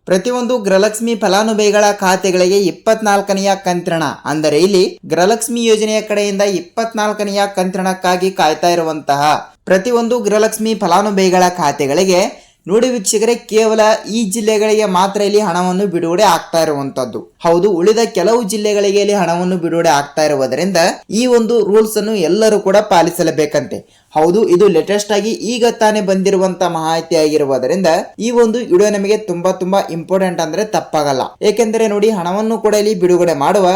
ಪ್ರತಿಯೊಂದು ಗೃಹಲಕ್ಷ್ಮಿ ಫಲಾನುಭವಿಗಳ ಖಾತೆಗಳಿಗೆ 24ನೆಯ ಕಂತಿನ ಅಂದರೆ ಇಲ್ಲಿ ಗೃಹಲಕ್ಷ್ಮಿ ಯೋಜನೆಯ ಕಡೆಯಿಂದ 24ನೆಯ ಕಂತಿನಕ್ಕಾಗಿ ಕಾಯ್ತಾ ಇರುವಂತಹ ಪ್ರತಿಯೊಂದು ಗೃಹಲಕ್ಷ್ಮಿ ಫಲಾನುಭವಿಗಳ ಖಾತೆಗಳಿಗೆ ನೋಡಿ ವೀಕ್ಷಕರೇ, ಕೇವಲ ಈ ಜಿಲ್ಲೆಗಳಿಗೆ ಮಾತ್ರ ಇಲ್ಲಿ ಹಣವನ್ನು ಬಿಡುಗಡೆ ಆಗ್ತಾ ಇರುವಂತದ್ದು. ಹೌದು, ಉಳಿದ ಕೆಲವು ಜಿಲ್ಲೆಗಳಿಗೆ ಇಲ್ಲಿ ಹಣವನ್ನು ಬಿಡುಗಡೆ ಆಗ್ತಾ ಇರುವುದರಿಂದ ಈ ಒಂದು ರೂಲ್ಸ್ ಅನ್ನು ಎಲ್ಲರೂ ಕೂಡ ಪಾಲಿಸಲೇಬೇಕಂತೆ. ಹೌದು, ಇದು ಲೇಟೆಸ್ಟ್ ಆಗಿ ಈಗ ತಾನೇ ಬಂದಿರುವಂತ ಮಾಹಿತಿ ಆಗಿರುವುದರಿಂದ ಈ ಒಂದು ವಿಡಿಯೋ ನಮಗೆ ತುಂಬಾ ಇಂಪಾರ್ಟೆಂಟ್ ಅಂದ್ರೆ ತಪ್ಪಾಗಲ್ಲ. ಏಕೆಂದರೆ ನೋಡಿ, ಹಣವನ್ನು ಕೂಡ ಇಲ್ಲಿ ಬಿಡುಗಡೆ ಮಾಡುವ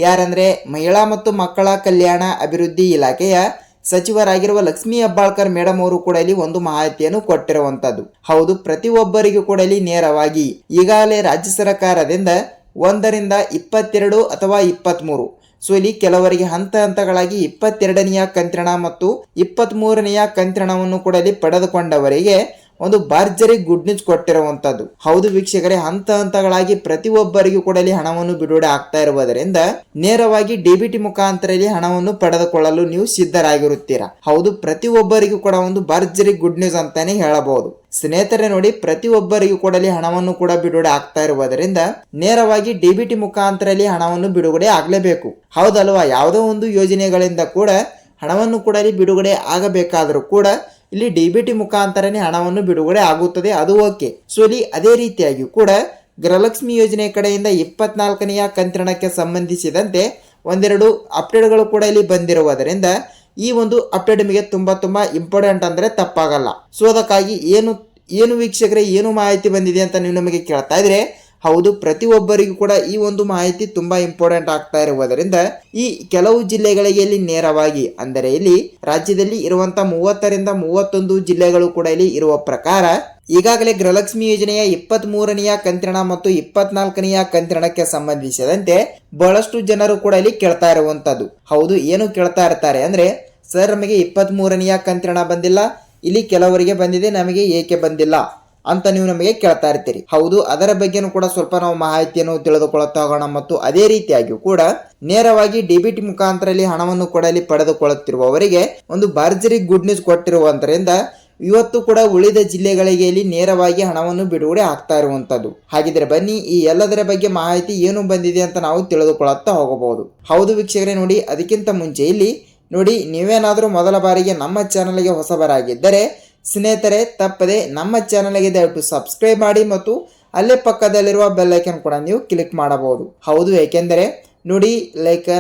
ಯಾರಂದ್ರೆ ಮಹಿಳಾ ಮತ್ತು ಮಕ್ಕಳ ಕಲ್ಯಾಣ ಅಭಿವೃದ್ಧಿ ಇಲಾಖೆಯ ಸಚಿವರಾಗಿರುವ ಲಕ್ಷ್ಮೀ ಹೆಬ್ಬಾಳ್ಕರ್ ಮೇಡಮ್ ಅವರು ಕೂಡ ಇಲ್ಲಿ ಒಂದು ಮಾಹಿತಿಯನ್ನು ಕೊಟ್ಟಿರುವಂತದ್ದು. ಹೌದು, ಪ್ರತಿಯೊಬ್ಬರಿಗೂ ಕೂಡ ಇಲ್ಲಿ ನೇರವಾಗಿ ಈಗಾಗಲೇ ರಾಜ್ಯ ಸರ್ಕಾರದಿಂದ 1ರಿಂದ 22 ಅಥವಾ 23, ಸೊ ಇಲ್ಲಿ ಕೆಲವರಿಗೆ ಹಂತಗಳಾಗಿ 22ನೆಯ ಕಂತಿನ ಮತ್ತು 23ನೆಯ ಕಂತಿನವನ್ನು ಕೂಡ ಇಲ್ಲಿ ಪಡೆದುಕೊಂಡವರಿಗೆ ಒಂದು ಭರ್ಜರಿ ಗುಡ್ ನ್ಯೂಸ್ ಕೊಟ್ಟಿರುವಂತದ್ದು. ಹೌದು ವೀಕ್ಷಕರೇ, ಹಂತಗಳಾಗಿ ಪ್ರತಿಯೊಬ್ಬರಿಗೂ ಕೂಡ ಇಲ್ಲಿ ಹಣವನ್ನು ಬಿಡುಗಡೆ ಆಗ್ತಾ ಇರುವುದರಿಂದ ನೇರವಾಗಿ ಡಿಬಿಟಿ ಮುಖಾಂತರ ಇಲ್ಲಿ ಹಣವನ್ನು ಪಡೆದುಕೊಳ್ಳಲು ನೀವು ಸಿದ್ಧರಾಗಿರುತ್ತೀರಾ. ಹೌದು, ಪ್ರತಿಯೊಬ್ಬರಿಗೂ ಕೂಡ ಒಂದು ಭರ್ಜರಿ ಗುಡ್ ನ್ಯೂಸ್ ಅಂತಾನೆ ಹೇಳಬಹುದು. ಸ್ನೇಹಿತರೆ ನೋಡಿ, ಪ್ರತಿಯೊಬ್ಬರಿಗೂ ಕೂಡ ಇಲ್ಲಿ ಹಣವನ್ನು ಕೂಡ ಬಿಡುಗಡೆ ಆಗ್ತಾ ಇರುವುದರಿಂದ ನೇರವಾಗಿ ಡಿಬಿಟಿ ಮುಖಾಂತರ ಇಲ್ಲಿ ಹಣವನ್ನು ಬಿಡುಗಡೆ ಆಗಲೇಬೇಕು. ಹೌದಲ್ವಾ? ಯಾವುದೋ ಒಂದು ಯೋಜನೆಗಳಿಂದ ಕೂಡ ಹಣವನ್ನು ಕೂಡ ಇಲ್ಲಿ ಬಿಡುಗಡೆ ಆಗಬೇಕಾದರೂ ಕೂಡ ಇಲ್ಲಿ ಡಿಬಿಟಿ ಮುಖಾಂತರನೇ ಹಣವನ್ನು ಬಿಡುಗಡೆ ಆಗುತ್ತದೆ, ಅದು ಓಕೆ. ಸೊ ಇಲ್ಲಿ ಅದೇ ರೀತಿಯಾಗಿ ಕೂಡ ಗೃಹಲಕ್ಷ್ಮಿ ಯೋಜನೆ ಕಡೆಯಿಂದ 24ನೆಯ ಕಂತಿನಕ್ಕೆ ಸಂಬಂಧಿಸಿದಂತೆ ಒಂದೆರಡು ಅಪ್ಡೇಟ್ಗಳು ಕೂಡ ಇಲ್ಲಿ ಬಂದಿರುವುದರಿಂದ ಈ ಒಂದು ಅಪ್ಡೇಟ್ ನಿಮಗೆ ತುಂಬಾ ಇಂಪಾರ್ಟೆಂಟ್ ಅಂದ್ರೆ ತಪ್ಪಾಗಲ್ಲ. ಸೊ ಅದಕ್ಕಾಗಿ ಏನು ವೀಕ್ಷಕರೇ, ಏನು ಮಾಹಿತಿ ಬಂದಿದೆ ಅಂತ ನೀವು ನಮಗೆ ಕೇಳ್ತಾ ಇದ್ರೆ, ಹೌದು, ಪ್ರತಿಯೊಬ್ಬರಿಗೂ ಕೂಡ ಈ ಒಂದು ಮಾಹಿತಿ ತುಂಬಾ ಇಂಪಾರ್ಟೆಂಟ್ ಆಗ್ತಾ ಇರುವುದರಿಂದ ಈ ಕೆಲವು ಜಿಲ್ಲೆಗಳಿಗೆ ಇಲ್ಲಿ ನೇರವಾಗಿ ಅಂದರೆ ಇಲ್ಲಿ ರಾಜ್ಯದಲ್ಲಿ ಇರುವಂತಹ 30ರಿಂದ 31 ಜಿಲ್ಲೆಗಳು ಕೂಡ ಇಲ್ಲಿ ಇರುವ ಪ್ರಕಾರ ಈಗಾಗಲೇ ಗೃಹಲಕ್ಷ್ಮಿ ಯೋಜನೆಯ 23ನೆಯ ಕಂತಿನ ಮತ್ತು 24ನೆಯ ಕಂತಿನಕ್ಕೆ ಸಂಬಂಧಿಸಿದಂತೆ ಬಹಳಷ್ಟು ಜನರು ಕೂಡ ಇಲ್ಲಿ ಕೇಳ್ತಾ ಇರುವಂತದ್ದು. ಹೌದು, ಏನು ಕೇಳ್ತಾ ಇರ್ತಾರೆ ಅಂದ್ರೆ, ಸರ್ ನಮಗೆ 23ನೆಯ ಕಂತಿನ ಬಂದಿಲ್ಲ, ಇಲ್ಲಿ ಕೆಲವರಿಗೆ ಬಂದಿದೆ, ನಮಗೆ ಏಕೆ ಬಂದಿಲ್ಲ ಅಂತ ನೀವು ನಮಗೆ ಕೇಳ್ತಾ ಇರ್ತೀರಿ. ಹೌದು, ಅದರ ಬಗ್ಗೆನೂ ಕೂಡ ಸ್ವಲ್ಪ ನಾವು ಮಾಹಿತಿಯನ್ನು ತಿಳಿದುಕೊಳ್ಳುತ್ತಾ ಹೋಗೋಣ. ಮತ್ತು ಅದೇ ರೀತಿಯಾಗಿ ಕೂಡ ನೇರವಾಗಿ ಡಿಬಿಟಿ ಮುಖಾಂತರ ಇಲ್ಲಿ ಹಣವನ್ನು ಕೂಡ ಇಲ್ಲಿ ಪಡೆದುಕೊಳ್ಳುತ್ತಿರುವವರಿಗೆ ಒಂದು ಭರ್ಜರಿ ಗುಡ್ ನ್ಯೂಸ್ ಕೊಟ್ಟಿರುವುದರಿಂದ ಇವತ್ತು ಕೂಡ ಉಳಿದ ಜಿಲ್ಲೆಗಳಿಗೆ ಇಲ್ಲಿ ನೇರವಾಗಿ ಹಣವನ್ನು ಬಿಡುಗಡೆ ಆಗ್ತಾ ಇರುವಂತದ್ದು. ಹಾಗಿದ್ರೆ ಬನ್ನಿ ಈ ಎಲ್ಲದರ ಬಗ್ಗೆ ಮಾಹಿತಿ ಏನು ಬಂದಿದೆ ಅಂತ ನಾವು ತಿಳಿದುಕೊಳ್ಳುತ್ತಾ ಹೋಗಬಹುದು. ಹೌದು ವೀಕ್ಷಕರೇ ನೋಡಿ, ಅದಕ್ಕಿಂತ ಮುಂಚೆ ಇಲ್ಲಿ ನೋಡಿ, ನೀವೇನಾದರೂ ಮೊದಲ ಬಾರಿಗೆ ನಮ್ಮ ಚಾನಲ್ಗೆ ಹೊಸಬರಾಗಿದ್ದರೆ ಸ್ನೇಹಿತರೆ ತಪ್ಪದೆ ನಮ್ಮ ಚಾನಲ್ಗೆ ದಯವಿಟ್ಟು ಸಬ್ಸ್ಕ್ರೈಬ್ ಮಾಡಿ ಮತ್ತು ಅಲ್ಲೇ ಪಕ್ಕದಲ್ಲಿರುವ ಬೆಲ್ ಐಕನ್ ಕೂಡ ನೀವು ಕ್ಲಿಕ್ ಮಾಡಬಹುದು. ಹೌದು, ಏಕೆಂದರೆ ನೋಡಿ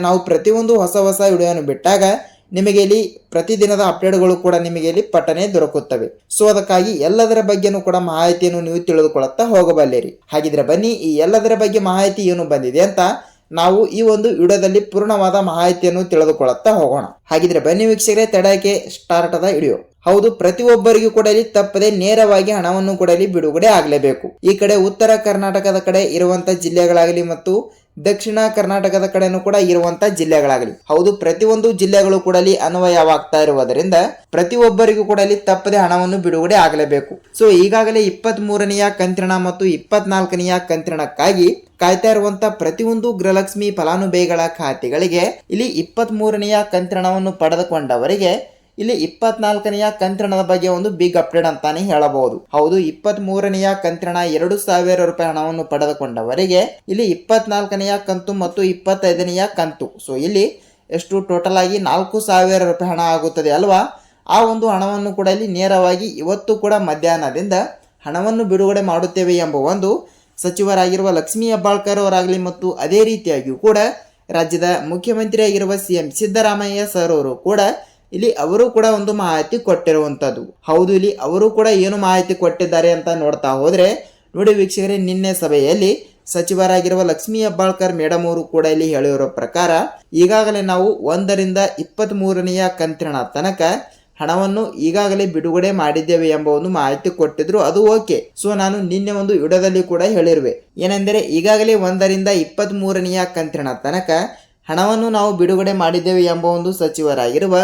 ನಾವು ಪ್ರತಿಯೊಂದು ಹೊಸ ವಿಡಿಯೋವನ್ನು ಬಿಟ್ಟಾಗ ನಿಮಗೆ ಇಲ್ಲಿ ಪ್ರತಿದಿನದ ಅಪ್ಡೇಟ್ಗಳು ಕೂಡ ನಿಮಗೆ ಇಲ್ಲಿ ಪಟ್ಟನೆ ದೊರಕುತ್ತವೆ. ಸೊ ಅದಕ್ಕಾಗಿ ಎಲ್ಲದರ ಬಗ್ಗೆನೂ ಕೂಡ ಮಾಹಿತಿಯನ್ನು ನೀವು ತಿಳಿದುಕೊಳ್ಳುತ್ತಾ ಹೋಗಬಲ್ಲಿರಿ. ಹಾಗಿದ್ರೆ ಬನ್ನಿ ಈ ಎಲ್ಲದರ ಬಗ್ಗೆ ಮಾಹಿತಿ ಏನು ಬಂದಿದೆ ಅಂತ ನಾವು ಈ ಒಂದು ವಿಡಿಯೋದಲ್ಲಿ ಪೂರ್ಣವಾದ ಮಾಹಿತಿಯನ್ನು ತಿಳಿದುಕೊಳ್ಳುತ್ತಾ ಹೋಗೋಣ. ಹಾಗಿದ್ರೆ ಬನ್ನಿ ವೀಕ್ಷಕರೇ, ತಡಕ್ಕೆ ಸ್ಟಾರ್ಟ್ ಆದ ವಿಡಿಯೋ. ಹೌದು, ಪ್ರತಿಯೊಬ್ಬರಿಗೂ ಕೂಡ ಇಲ್ಲಿ ತಪ್ಪದೆ ನೇರವಾಗಿ ಹಣವನ್ನು ಕೂಡ ಇಲ್ಲಿ ಬಿಡುಗಡೆ ಆಗಲೇಬೇಕು. ಈ ಕಡೆ ಉತ್ತರ ಕರ್ನಾಟಕದ ಕಡೆ ಇರುವಂತ ಜಿಲ್ಲೆಗಳಾಗಲಿ ಮತ್ತು ದಕ್ಷಿಣ ಕರ್ನಾಟಕದ ಕಡೆನೂ ಕೂಡ ಇರುವಂತ ಜಿಲ್ಲೆಗಳಾಗಲಿ, ಹೌದು, ಪ್ರತಿಯೊಂದು ಜಿಲ್ಲೆಗಳು ಕೂಡ ಇಲ್ಲಿ ಅನ್ವಯವಾಗ್ತಾ ಇರುವುದರಿಂದ ಪ್ರತಿಯೊಬ್ಬರಿಗೂ ಕೂಡ ಇಲ್ಲಿ ತಪ್ಪದೆ ಹಣವನ್ನು ಬಿಡುಗಡೆ ಆಗಲೇಬೇಕು. ಸೊ ಈಗಾಗಲೇ 23ನೆಯ ಕಂತಿನ ಮತ್ತು 24ನೆಯ ಕಂತಿನಕ್ಕಾಗಿ ಕಾಯ್ತಾ ಇರುವಂತ ಪ್ರತಿಯೊಂದು ಗೃಹಲಕ್ಷ್ಮಿ ಫಲಾನುಭವಿಗಳ ಖಾತೆಗಳಿಗೆ ಇಲ್ಲಿ 23ನೆಯ ಕಂತಿನವನ್ನು ಪಡೆದುಕೊಂಡವರಿಗೆ ಇಲ್ಲಿ 24ನೆಯ ಕಂತಿನದ ಬಗ್ಗೆ ಒಂದು ಬಿಗ್ ಅಪ್ಡೇಟ್ ಅಂತಾನೆ ಹೇಳಬಹುದು. ಹೌದು, 23ನೆಯ ಕಂತಿನ 2,000 ರೂಪಾಯಿ ಹಣವನ್ನು ಪಡೆದುಕೊಂಡವರಿಗೆ ಇಲ್ಲಿ 24ನೆಯ ಕಂತು ಮತ್ತು 25ನೆಯ ಕಂತು, ಸೊ ಇಲ್ಲಿ ಎಷ್ಟು ಟೋಟಲ್ ಆಗಿ 4,000 ರೂಪಾಯಿ ಹಣ ಆಗುತ್ತದೆ ಅಲ್ವಾ. ಆ ಒಂದು ಹಣವನ್ನು ಕೂಡ ಇಲ್ಲಿ ನೇರವಾಗಿ ಇವತ್ತು ಕೂಡ ಮಧ್ಯಾಹ್ನದಿಂದ ಹಣವನ್ನು ಬಿಡುಗಡೆ ಮಾಡುತ್ತೇವೆ ಎಂಬ ಒಂದು ಸಚಿವರಾಗಿರುವ ಲಕ್ಷ್ಮೀ ಹೆಬ್ಬಾಳ್ಕರ್ ಅವರಾಗಲಿ ಮತ್ತು ಅದೇ ರೀತಿಯಾಗಿಯೂ ಕೂಡ ರಾಜ್ಯದ ಮುಖ್ಯಮಂತ್ರಿಯಾಗಿರುವ CM ಸಿದ್ದರಾಮಯ್ಯ ಸರ್ ಅವರು ಕೂಡ ಇಲ್ಲಿ ಅವರು ಕೂಡ ಒಂದು ಮಾಹಿತಿ ಕೊಟ್ಟಿರುವಂತದ್ದು. ಹೌದು, ಇಲ್ಲಿ ಅವರು ಕೂಡ ಏನು ಮಾಹಿತಿ ಕೊಟ್ಟಿದ್ದಾರೆ ಅಂತ ನೋಡ್ತಾ ಹೋದ್ರೆ ನೋಡಿ ವೀಕ್ಷಕರೇ, ನಿನ್ನೆ ಸಭೆಯಲ್ಲಿ ಸಚಿವರಾಗಿರುವ ಲಕ್ಷ್ಮೀ ಹೆಬ್ಬಾಳ್ಕರ್ ಮೇಡಮ್ ಅವರು ಕೂಡ ಇಲ್ಲಿ ಹೇಳಿರೋ ಪ್ರಕಾರ ಈಗಾಗಲೇ ನಾವು 1ರಿಂದ 23ನೆಯ ಕಂತಿನ ತನಕ ಹಣವನ್ನು ಈಗಾಗಲೇ ಬಿಡುಗಡೆ ಮಾಡಿದ್ದೇವೆ ಎಂಬ ಒಂದು ಮಾಹಿತಿ ಕೊಟ್ಟಿದ್ರು, ಅದು ಓಕೆ. ಸೊ ನಾನು ನಿನ್ನೆ ಒಂದು ವಿಡಿಯೋದಲ್ಲಿ ಕೂಡ ಹೇಳಿರುವೆ, ಏನೆಂದರೆ ಈಗಾಗಲೇ 1ರಿಂದ 23ನೆಯ ಕಂತಿನ ತನಕ ಹಣವನ್ನು ನಾವು ಬಿಡುಗಡೆ ಮಾಡಿದ್ದೇವೆ ಎಂಬ ಒಂದು ಸಚಿವರಾಗಿರುವ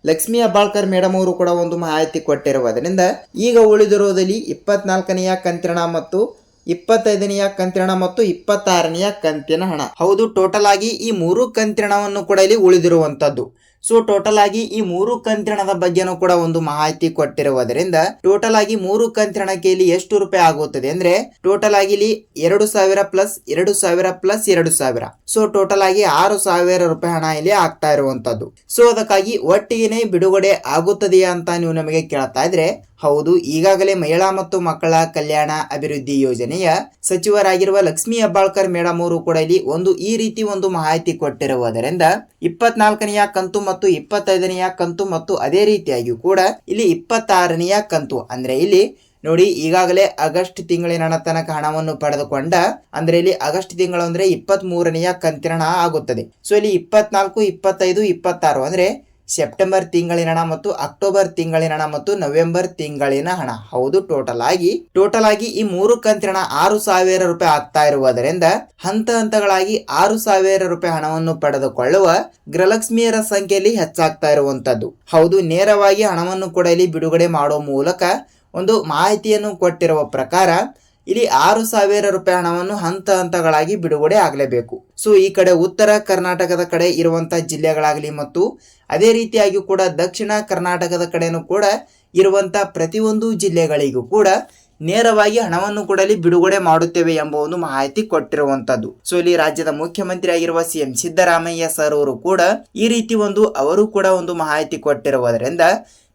ಲಕ್ಷ್ಮೀ ಹೆಬ್ಬಾಳ್ಕರ್ ಮೇಡಮ್ ಅವರು ಕೂಡ ಒಂದು ಮಾಹಿತಿ ಕೊಟ್ಟಿರುವುದರಿಂದ ಈಗ ಉಳಿದಿರುವುದಲ್ಲಿ 24ನೆಯ ಕಂತಿನ ಮತ್ತು 25ನೆಯ ಕಂತಿನ ಮತ್ತು 26ನೆಯ ಕಂತಿನ ಹಣ. ಹೌದು, ಟೋಟಲ್ ಆಗಿ ಈ 3 ಕಂತಿನವನ್ನು ಕೂಡ ಇಲ್ಲಿ ಉಳಿದಿರುವಂತದ್ದು. ಸೊ ಟೋಟಲ್ ಆಗಿ ಈ 3 ಕಂತಿಣದ ಬಗ್ಗೆನೂ ಕೂಡ ಒಂದು ಮಾಹಿತಿ ಕೊಟ್ಟಿರುವುದರಿಂದ ಟೋಟಲ್ ಆಗಿ 3 ಕಂತಿಣಕ್ಕೆ ಇಲ್ಲಿ ಎಷ್ಟು ರೂಪಾಯಿ ಆಗುತ್ತದೆ ಅಂದ್ರೆ ಟೋಟಲ್ ಆಗಿ ಇಲ್ಲಿ 2000 ಪ್ಲಸ್ 2000 ಪ್ಲಸ್ 2000, ಸೊ ಟೋಟಲ್ ಆಗಿ 6000 ರೂಪಾಯಿ ಹಣ ಇಲ್ಲಿ ಆಗ್ತಾ ಇರುವಂತದ್ದು. ಸೊ ಅದಕ್ಕಾಗಿ ಒಟ್ಟಿಗೆ ಬಿಡುಗಡೆ ಆಗುತ್ತದೆಯಾ ಅಂತ ನೀವು ನಮಗೆ ಕೇಳ್ತಾ ಇದ್ರೆ ಹೌದು, ಈಗಾಗಲೇ ಮಹಿಳಾ ಮತ್ತು ಮಕ್ಕಳ ಕಲ್ಯಾಣ ಅಭಿವೃದ್ಧಿ ಯೋಜನೆಯ ಸಚಿವರಾಗಿರುವ ಲಕ್ಷ್ಮೀ ಹೆಬ್ಬಾಳ್ಕರ್ ಮೇಡಮ್ ಅವರು ಕೂಡ ಇಲ್ಲಿ ಈ ರೀತಿ ಒಂದು ಮಾಹಿತಿ ಕೊಟ್ಟಿರುವುದರಿಂದ 24ನೆಯ ಕಂತು ಮತ್ತು 25ನೆಯ ಕಂತು ಮತ್ತು ಅದೇ ರೀತಿಯಾಗಿ ಕೂಡ ಇಲ್ಲಿ 26ನೆಯ ಕಂತು ಅಂದ್ರೆ ಇಲ್ಲಿ ನೋಡಿ ಈಗಾಗಲೇ ಆಗಸ್ಟ್ ತಿಂಗಳಿನ ತನಕ ಹಣವನ್ನು ಪಡೆದುಕೊಂಡ ಅಂದ್ರೆ ಇಲ್ಲಿ ಆಗಸ್ಟ್ ತಿಂಗಳು ಅಂದ್ರೆ 23ನೆಯ ಕಂತಿನ ಹಣ ಆಗುತ್ತದೆ. ಸೊ ಇಲ್ಲಿ 24, 25, 26 ಅಂದ್ರೆ ಸೆಪ್ಟೆಂಬರ್ ತಿಂಗಳಿನ ಹಣ ಮತ್ತು ಅಕ್ಟೋಬರ್ ತಿಂಗಳಿನ ಹಣ ಮತ್ತು ನವೆಂಬರ್ ತಿಂಗಳಿನ ಹಣ. ಹೌದು, ಟೋಟಲ್ ಆಗಿ ಈ 3 ಕಂತಿನ 6000 ರೂಪಾಯಿ ಆಗ್ತಾ ಇರುವುದರಿಂದ ಹಂತಗಳಾಗಿ 6000 ರೂಪಾಯಿ ಹಣವನ್ನು ಪಡೆದುಕೊಳ್ಳುವ ಗೃಹಲಕ್ಷ್ಮಿಯರ ಸಂಖ್ಯೆಯಲ್ಲಿ ಹೆಚ್ಚಾಗ್ತಾ ಇರುವಂತದ್ದು. ಹೌದು, ನೇರವಾಗಿ ಹಣವನ್ನು ಕೂಡ ಇಲ್ಲಿ ಬಿಡುಗಡೆ ಮಾಡುವ ಮೂಲಕ ಒಂದು ಮಾಹಿತಿಯನ್ನು ಕೊಟ್ಟಿರುವ ಪ್ರಕಾರ ಇಲ್ಲಿ 6000 ರೂಪಾಯಿ ಹಣವನ್ನು ಹಂತಗಳಾಗಿ ಬಿಡುಗಡೆ ಆಗಲೇಬೇಕು. ಸೊ ಈ ಕಡೆ ಉತ್ತರ ಕರ್ನಾಟಕದ ಕಡೆ ಇರುವಂತಹ ಜಿಲ್ಲೆಗಳಾಗಲಿ ಮತ್ತು ಅದೇ ರೀತಿಯಾಗಿ ಕೂಡ ದಕ್ಷಿಣ ಕರ್ನಾಟಕದ ಕಡೆನೂ ಕೂಡ ಇರುವಂತಹ ಪ್ರತಿಯೊಂದು ಜಿಲ್ಲೆಗಳಿಗೂ ಕೂಡ ನೇರವಾಗಿ ಹಣವನ್ನು ಕೂಡ ಬಿಡುಗಡೆ ಮಾಡುತ್ತೇವೆ ಎಂಬ ಒಂದು ಮಾಹಿತಿ ಕೊಟ್ಟಿರುವಂತದ್ದು. ಸೊ ಇಲ್ಲಿ ರಾಜ್ಯದ ಮುಖ್ಯಮಂತ್ರಿ ಆಗಿರುವ ಸಿಎಂ ಸಿದ್ದರಾಮಯ್ಯ ಸರ್ ಅವರು ಕೂಡ ಈ ರೀತಿ ಅವರು ಕೂಡ ಒಂದು ಮಾಹಿತಿ ಕೊಟ್ಟಿರುವುದರಿಂದ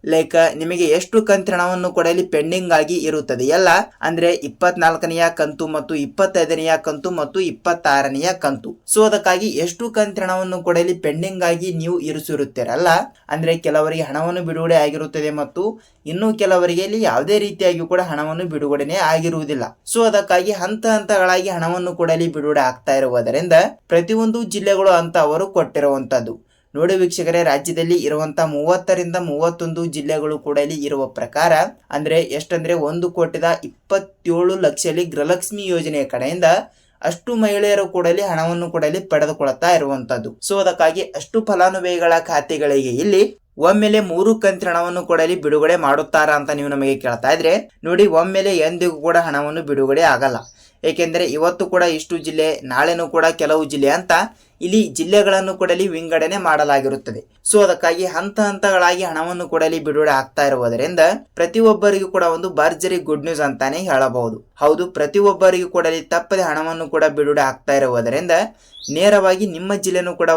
ಲೈಕ್ ನಿಮಗೆ ಎಷ್ಟು ಕಂತಿನ ಹಣವನ್ನು ಕೂಡ ಇಲ್ಲಿ ಪೆಂಡಿಂಗ್ ಆಗಿ ಇರುತ್ತದೆ ಎಲ್ಲ ಅಂದ್ರೆ 24ನೆಯ ಕಂತು ಮತ್ತು 25ನೆಯ ಕಂತು ಮತ್ತು 26ನೆಯ ಕಂತು. ಸೊ ಅದಕ್ಕಾಗಿ ಎಷ್ಟು ಕಂತಿನ ಹಣವನ್ನು ಕೂಡ ಇಲ್ಲಿ ಪೆಂಡಿಂಗ್ ಆಗಿ ನೀವು ಇರಿಸಿರುತ್ತೀರಲ್ಲ ಅಂದ್ರೆ ಕೆಲವರಿಗೆ ಹಣವನ್ನು ಬಿಡುಗಡೆ ಆಗಿರುತ್ತದೆ ಮತ್ತು ಇನ್ನು ಕೆಲವರಿಗೆ ಇಲ್ಲಿ ಯಾವುದೇ ರೀತಿಯಾಗಿ ಕೂಡ ಹಣವನ್ನು ಬಿಡುಗಡೆನೆ ಆಗಿರುವುದಿಲ್ಲ. ಸೊ ಅದಕ್ಕಾಗಿ ಹಂತಗಳಾಗಿ ಹಣವನ್ನು ಕೂಡ ಇಲ್ಲಿ ಬಿಡುಗಡೆ ಆಗ್ತಾ ಇರುವುದರಿಂದ ಪ್ರತಿಯೊಂದು ಜಿಲ್ಲೆಗಳು ಅಂತ ಅವರು ಕೊಟ್ಟಿರುವಂತದ್ದು. ನೋಡಿ ವೀಕ್ಷಕರೇ, ರಾಜ್ಯದಲ್ಲಿ ಇರುವಂತಹ 30ರಿಂದ 31 ಜಿಲ್ಲೆಗಳು ಕೂಡ ಇಲ್ಲಿ ಇರುವ ಪ್ರಕಾರ ಅಂದ್ರೆ ಎಷ್ಟಂದ್ರೆ 1,27 ಲಕ್ಷ ಗೃಹಲಕ್ಷ್ಮಿ ಯೋಜನೆಯ ಕಡೆಯಿಂದ ಅಷ್ಟು ಮಹಿಳೆಯರು ಕೂಡ ಇಲ್ಲಿ ಹಣವನ್ನು ಕೂಡ ಇಲ್ಲಿ ಪಡೆದುಕೊಳ್ತಾ ಇರುವಂತದ್ದು. ಸೊ ಅದಕ್ಕಾಗಿ ಅಷ್ಟು ಫಲಾನುಭವಿಗಳ ಖಾತೆಗಳಿಗೆ ಇಲ್ಲಿ ಒಮ್ಮೆಲೆ 3 ಕಂತಿನ ಹಣವನ್ನು ಕೂಡ ಇಲ್ಲಿ ಬಿಡುಗಡೆ ಮಾಡುತ್ತಾರಾ ಅಂತ ನೀವು ನಮಗೆ ಕೇಳ್ತಾ ಇದ್ರೆ ನೋಡಿ, ಒಮ್ಮೆಲೆ ಎಂದಿಗೂ ಕೂಡ ಹಣವನ್ನು ಬಿಡುಗಡೆ ಆಗಲ್ಲ. ಏಕೆಂದರೆ ಇವತ್ತು ಕೂಡ ಇಷ್ಟು ಜಿಲ್ಲೆ, ನಾಳೆನೂ ಕೂಡ ಕೆಲವು ಜಿಲ್ಲೆ ಅಂತ ಇಲ್ಲಿ ಜಿಲ್ಲೆಗಳನ್ನು ಕೂಡ ಇಲ್ಲಿ ವಿಂಗಡಣೆ ಮಾಡಲಾಗಿರುತ್ತದೆ. ಸೊ ಅದಕ್ಕಾಗಿ ಹಂತಗಳಾಗಿ ಹಣವನ್ನು ಕೂಡ ಇಲ್ಲಿ ಬಿಡುಗಡೆ ಆಗ್ತಾ ಇರುವುದರಿಂದ ಪ್ರತಿಯೊಬ್ಬರಿಗೂ ಕೂಡ ಒಂದು ಭರ್ಜರಿ ಗುಡ್ ನ್ಯೂಸ್ ಅಂತಾನೆ ಹೇಳಬಹುದು. ಹೌದು, ಪ್ರತಿಯೊಬ್ಬರಿಗೂ ಕೂಡ ಇಲ್ಲಿ ತಪ್ಪದೆ ಹಣವನ್ನು ಕೂಡ ಬಿಡುಗಡೆ ಆಗ್ತಾ ಇರುವುದರಿಂದ ನೇರವಾಗಿ ನಿಮ್ಮ ಜಿಲ್ಲೆನೂ ಕೂಡ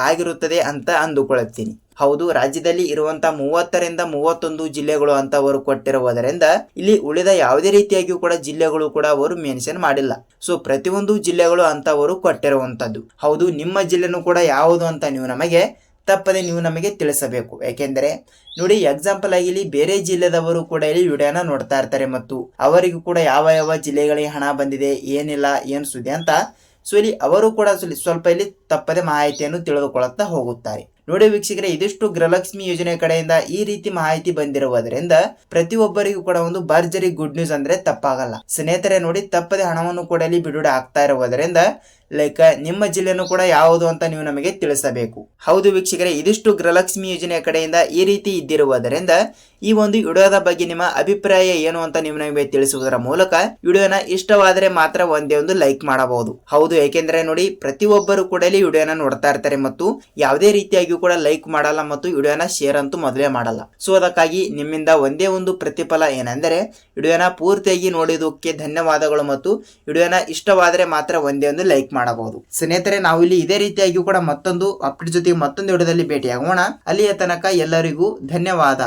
ಆಗಿರುತ್ತದೆ ಅಂತ ಅಂದುಕೊಳ್ಳುತ್ತೀನಿ. ಹೌದು, ರಾಜ್ಯದಲ್ಲಿ ಇರುವಂತಹ 30ರಿಂದ 31 ಜಿಲ್ಲೆಗಳು ಅಂತ ಅವರು ಕೊಟ್ಟಿರುವುದರಿಂದ ಇಲ್ಲಿ ಉಳಿದ ಯಾವುದೇ ರೀತಿಯಾಗಿಯೂ ಕೂಡ ಜಿಲ್ಲೆಗಳು ಕೂಡ ಅವರು ಮೆನ್ಷನ್ ಮಾಡಿಲ್ಲ. ಸೊ ಪ್ರತಿಯೊಂದು ಜಿಲ್ಲೆಗಳು ಅಂತ ಅವರು ಕೊಟ್ಟಿರುವಂತದ್ದು. ಹೌದು, ನಿಮ್ಮ ಜಿಲ್ಲೆನೂ ಕೂಡ ಯಾವುದು ಅಂತ ತಪ್ಪದೆ ನೀವು ನಮಗೆ ತಿಳಿಸಬೇಕು. ಯಾಕೆಂದರೆ ನೋಡಿ, ಎಕ್ಸಾಂಪಲ್ ಆಗಿ ಇಲ್ಲಿ ಬೇರೆ ಜಿಲ್ಲೆದವರು ಕೂಡ ಇಲ್ಲಿ ವಿಡಿಯೋನ ನೋಡ್ತಾ ಇರ್ತಾರೆ ಮತ್ತು ಅವರಿಗೂ ಕೂಡ ಯಾವ ಜಿಲ್ಲೆಗಳಿಗೆ ಹಣ ಬಂದಿದೆ, ಏನಿಲ್ಲ, ಏನ್ ಸುದ್ದಿ ಅಂತ ಸೊ ಇಲ್ಲಿ ಅವರು ಕೂಡ ಸ್ವಲ್ಪ ಇಲ್ಲಿ ತಪ್ಪದೆ ಮಾಹಿತಿಯನ್ನು ತಿಳಿದುಕೊಳ್ಳುತ್ತಾ ಹೋಗುತ್ತಾರೆ. ನೋಡಿ ವೀಕ್ಷಕರೇ, ಇದಿಷ್ಟು ಗೃಹಲಕ್ಷ್ಮಿ ಯೋಜನೆ ಕಡೆಯಿಂದ ಈ ರೀತಿ ಮಾಹಿತಿ ಬಂದಿರುವುದರಿಂದ ಪ್ರತಿಯೊಬ್ಬರಿಗೂ ಕೂಡ ಒಂದು ಭರ್ಜರಿ ಗುಡ್ ನ್ಯೂಸ್ ಅಂದ್ರೆ ತಪ್ಪಾಗಲ್ಲ. ಸ್ನೇಹಿತರೆ ನೋಡಿ, ತಪ್ಪದೆ ಹಣವನ್ನು ಕೂಡ ಇಲ್ಲಿ ಬಿಡುಗಡೆ ಆಗ್ತಾ ಇರುವುದರಿಂದ ಲೈಕ್ ನಿಮ್ಮ ಜಿಲ್ಲೆನೂ ಕೂಡ ಯಾವುದು ಅಂತ ನೀವು ನಮಗೆ ತಿಳಿಸಬೇಕು. ಹೌದು ವೀಕ್ಷಕರೇ, ಇದಿಷ್ಟು ಗೃಹಲಕ್ಷ್ಮಿ ಯೋಜನೆಯ ಕಡೆಯಿಂದ ಈ ರೀತಿ ಇದ್ದಿರುವುದರಿಂದ ಈ ಒಂದು ವಿಡಿಯೋದ ಬಗ್ಗೆ ನಿಮ್ಮ ಅಭಿಪ್ರಾಯ ಏನು ಅಂತ ನೀವು ನಮಗೆ ತಿಳಿಸುವುದರ ಮೂಲಕ ವಿಡಿಯೋನ ಇಷ್ಟವಾದರೆ ಮಾತ್ರ ಒಂದೇ ಒಂದು ಲೈಕ್ ಮಾಡಬಹುದು. ಹೌದು, ಏಕೆಂದ್ರೆ ನೋಡಿ, ಪ್ರತಿಯೊಬ್ಬರು ಕೂಡ ಇಲ್ಲಿ ವಿಡಿಯೋನ ನೋಡ್ತಾ ಇರ್ತಾರೆ ಮತ್ತು ಯಾವುದೇ ರೀತಿಯಾಗಿ ಕೂಡ ಲೈಕ್ ಮಾಡಲ್ಲ ಮತ್ತು ವಿಡಿಯೋನ ಶೇರ್ ಅಂತೂ ಮೊದಲೇ ಮಾಡಲ್ಲ. ಸೊ ಅದಕ್ಕಾಗಿ ನಿಮ್ಮಿಂದ ಒಂದೇ ಒಂದು ಪ್ರತಿಫಲ ಏನೆಂದರೆ ವಿಡಿಯೋನ ಪೂರ್ತಿಯಾಗಿ ನೋಡಿದ್ದಕ್ಕೆ ಧನ್ಯವಾದಗಳು ಮತ್ತು ವಿಡಿಯೋನ ಇಷ್ಟವಾದರೆ ಮಾತ್ರ ಒಂದೇ ಒಂದು ಲೈಕ್ ಮಾಡಬಹುದು. ಸ್ನೇಹಿತರೆ, ನಾವು ಇಲ್ಲಿ ಇದೇ ರೀತಿಯಾಗಿ ಕೂಡ ಮತ್ತೊಂದು ಅಪ್ಡೇಟ್ ಜೊತೆಗೆ ಮತ್ತೊಂದು ವಿಡಿಯೋದಲ್ಲಿ ಭೇಟಿಯಾಗೋಣ. ಅಲ್ಲಿಯ ತನಕ ಎಲ್ಲರಿಗೂ ಧನ್ಯವಾದ.